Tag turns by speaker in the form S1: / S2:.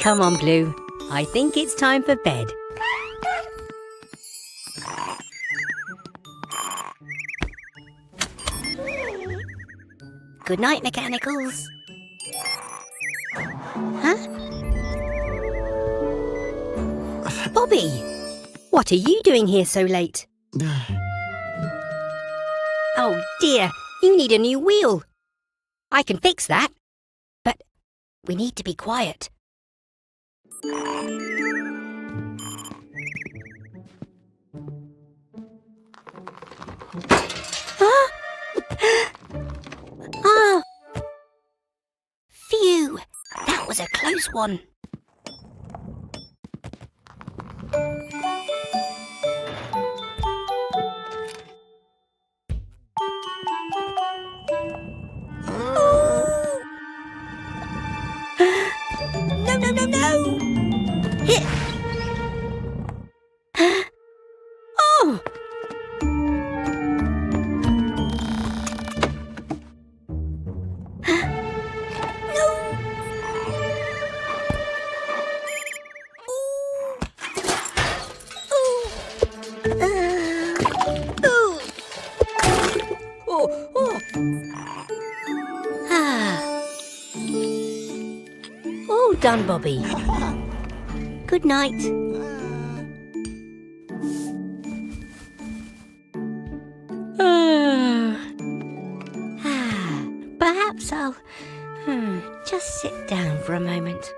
S1: Come on, Blue. I think it's time for bed. Good night, Mechanicals. Huh? Bobby! What are you doing here so late? Oh dear, you need a new wheel. I can fix that. But we need to be quiet. Huh? Oh! Phew! That was a close one. No, no, no, no! Hit! Oh! No! All done, Bobby. Good night. Perhaps I'll just sit down for a moment.